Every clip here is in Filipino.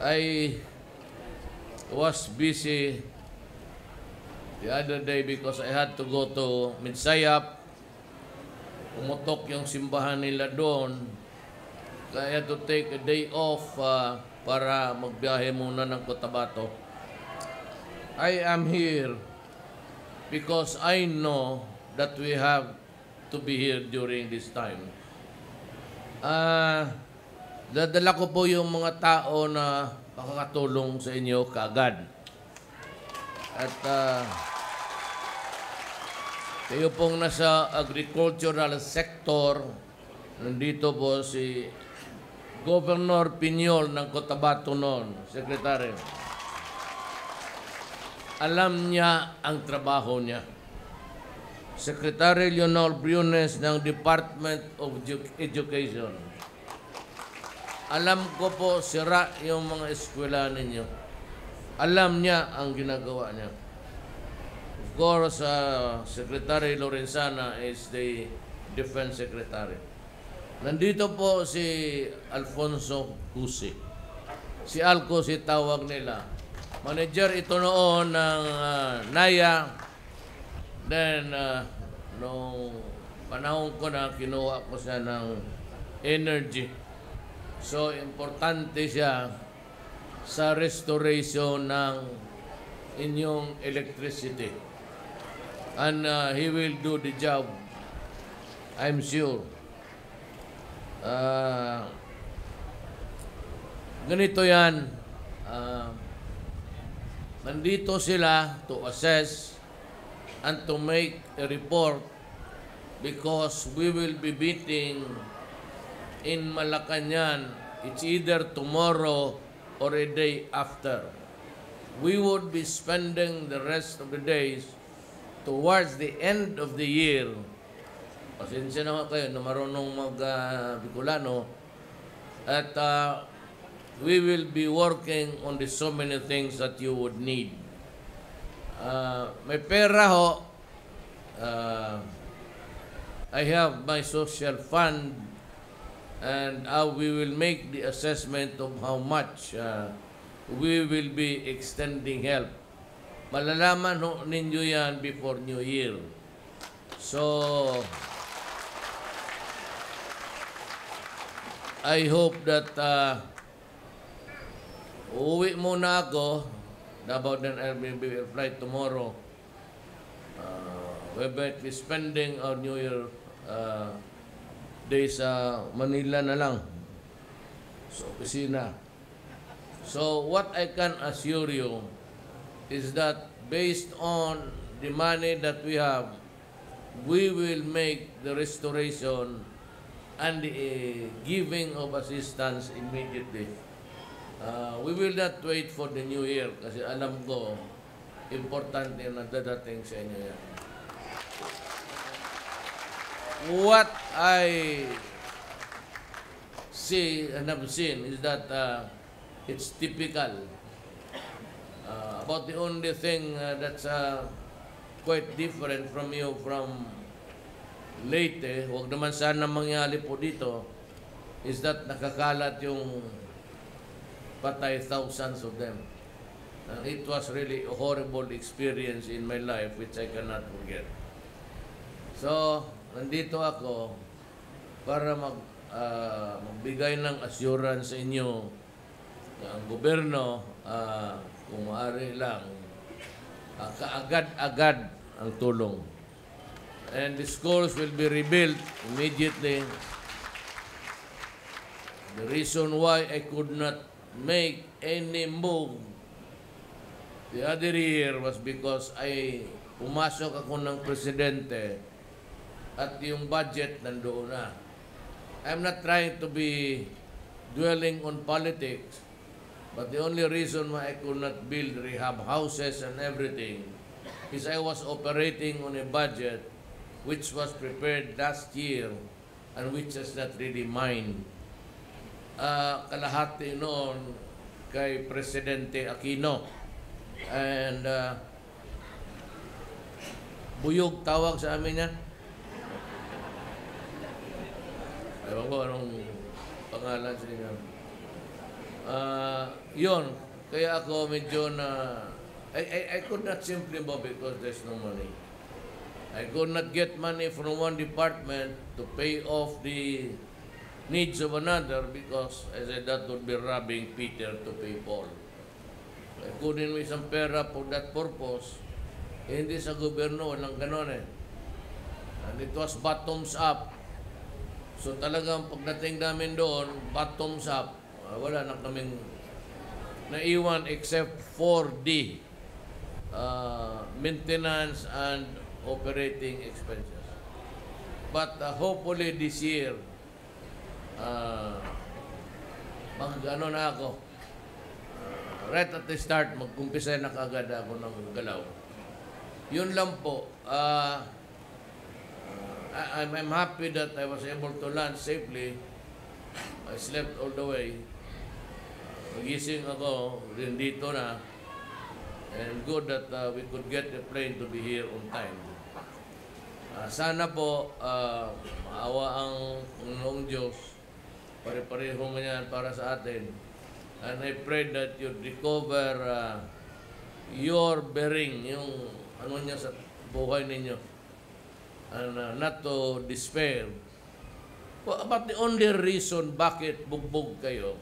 I was busy the other day because I had to go to Minsayap. Umutok yung simbahan nila doon. I had to take a day off para magbiyahe muna ng Cotabato. I am here because I know that we have to be here during this time. Dadala ko po yung mga tao na makakatulong sa inyo kaagad. At kayo pong nasa agricultural sector, nandito po si Governor Piñol ng Cotabato noon, Secretary. Alam niya ang trabaho niya. Secretary Leonor Briones ng Department of Education. Alam ko po sira yung mga eskwela ninyo. Alam niya ang ginagawa niya. Of course, Secretary Lorenzana is the Defense Secretary. Nandito po si Alfonso Cusi. Si Alco si tawag nila. Manager ito noon ng NAYA. Then, nung panahon ko na kinuha ko siya ng energy. So, importante siya sa restoration ng inyong electricity. And he will do the job, I'm sure. Ganito yan. Nandito sila to assess and to make a report because we will be meeting in Malacañang. It's either tomorrow or a day after. We would be spending the rest of the days towards the end of the year. Pasensya naman kayo na marunong mag-Bicolano. At we will be working on the so many things that you would need. May pera ho. I have my social fund and we will make the assessment of how much we will be extending help. Malalaman ho ninyo yan before New Year. So, I hope that uuwi muna ako. About then I'll be flight tomorrow. We might be spending our New Year days sa Manila na lang. Sa opisina. So what I can assure you is that based on the money that we have, we will make the restoration and the giving of assistance immediately. We will not wait for the New Year kasi alam ko, importante na dadating sa inyo yan. What I see and have seen is that it's typical. About the only thing that's quite different from you from Leyte, huwag naman sana mangyari po dito, is that nakakalat yung patay, thousands of them. It was really a horrible experience in my life which I cannot forget. So, nandito ako para magbigay ng assurance sa inyo ang gobyerno, kung maaari lang, kaagad-agad ang tulong. And the schools will be rebuilt immediately. The reason why I could not make any move the other year was because pumasok ako ng presidente at yung budget nandoon na. I'm not trying to be dwelling on politics, but the only reason why I could not build rehab houses and everything is I was operating on a budget which was prepared last year and which is not really mine. Kalahati noon kay Presidente Aquino. And Buyog tawag sa amin yan. Ewan ko anong pangalan sa inyo. Yun, kaya ako medyo na, I could not simply move because there's no money. I could not get money from one department to pay off the needs of another because I said that would be robbing Peter to pay Paul. I couldn't may isang pera for that purpose. Hindi sa gobyerno, walang ganon eh. And it was bottoms up. So talagang pagdating namin doon, bottoms up, wala na kaming naiwan except for the maintenance and operating expenses. But hopefully this year, mag-ano na ako. Right at the start, mag-umpisa na kaagad ako ng galaw. Yun lang po. I'm happy that I was able to land safely. I slept all the way. Nagising ako, rin dito na. And good that we could get the plane to be here on time. Sana po, maawa ang Panginoong Diyos. Pare-pareho ganyan para sa atin. And I pray that you'd recover your bearing, yung ano niya sa buhay ninyo. And not to despair. But the only reason bakit bugbog kayo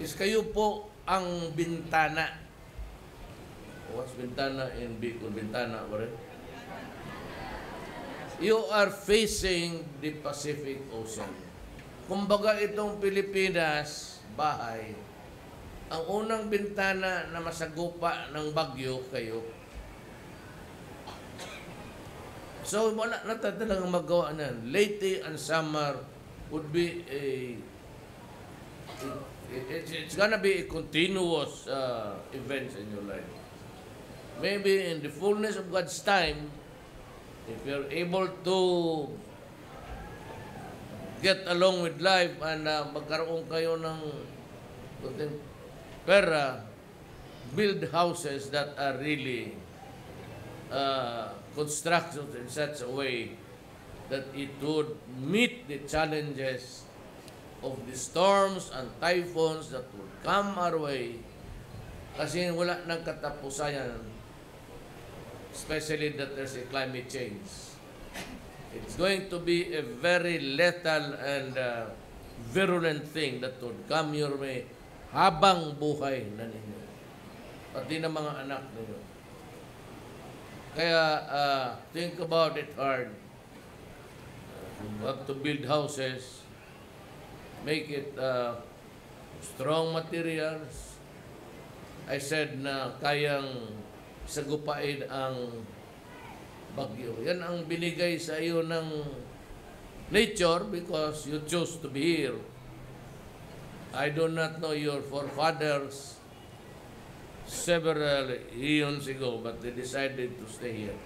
is kayo po ang bintana. What's bintana in Bicol? Bintana, right? You are facing the Pacific Ocean. Kumbaga itong Pilipinas, bahay, ang unang bintana na masagupa ng bagyo kayo. So wala na talagang magawa niyan. Late and summer would be it's gonna be a continuous events in your life. Maybe in the fullness of God's time, if you're able to get along with life and magkaroon kayo ng pera, build houses that are really constructed in such a way that it would meet the challenges of the storms and typhoons that would come our way. Kasi wala nang katapusan, especially that there's a climate change. It's going to be a very lethal and virulent thing that would come your way habang buhay na ninyo. Pati na mga anak ninyo. Kaya think about it hard. You have to build houses, make it strong materials. I said na kayang sagupain ang bagyo. Yan ang binigay sa iyo ng nature because you chose to be here. I do not know your forefathers several eons ago, but they decided to stay here.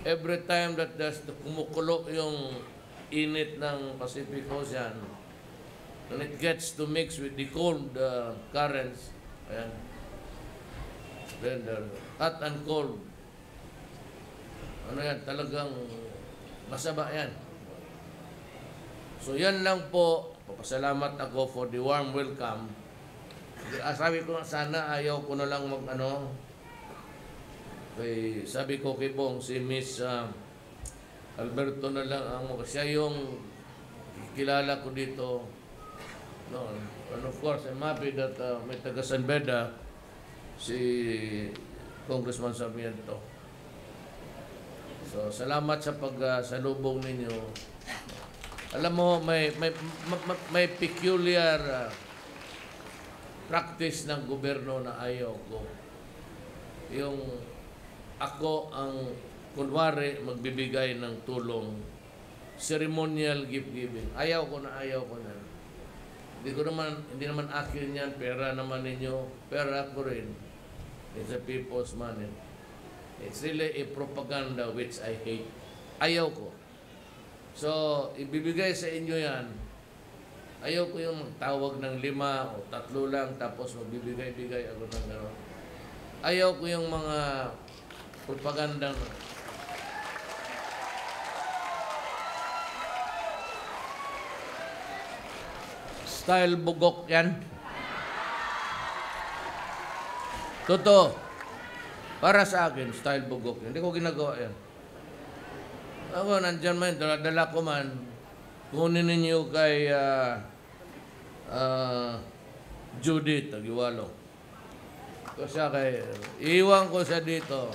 Every time that there's kumukulo yung init ng Pacific Ocean, and it gets to mix with the cold currents, ayan, then hot and cold, ano yan, talagang masama yan. So yan lang po, papasalamat ako for the warm welcome. Sabi ko sana ayaw ko na lang sabi ko kay Bong, si Miss Alberto na lang ang siya yung kilala ko dito. No, and of course, I'm happy that may taga San Beda, si Congressman Sarmiento. So, salamat sa pagsalubong ninyo. Alam mo, may peculiar practice ng gobyerno na ayaw ko. Yung ako ang kunwari magbibigay ng tulong, ceremonial gift giving. Ayaw ko na. Hindi naman akin yan, pera naman ninyo, pera ko rin. It's a people's money. It's really a propaganda which I hate. Ayaw ko. So, ibibigay sa inyo yan. Ayaw ko yung magtawag ng 5 o 3 lang tapos magbibigay-bigay ako ng gano'n. Ayaw ko yung mga propagandang style bugok yan. Totoo. Para sa akin, style bugok. Hindi ko ginagawa yan. Ako, nandyan man, dala ko man, kunin ninyo kay Judith Tagiwalo. Kasi kay, iwan ko siya dito.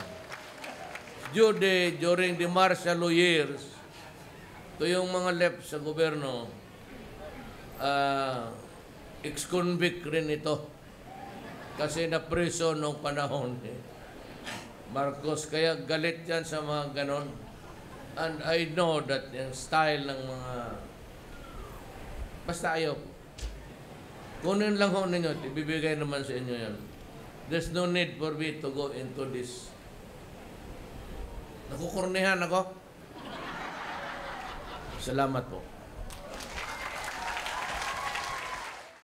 Judy, during the martial law years, ito yung mga left sa gobyerno, ex-convict rin ito. Kasi na-prison nung panahon Marcos. Kaya galit yan sa mga ganon. And I know that yung style ng mga... Basta ayaw. Kunin lang ho ninyo, ibibigay naman sa inyo yan. There's no need for me to go into this. Nakukurnihan ako. Salamat po.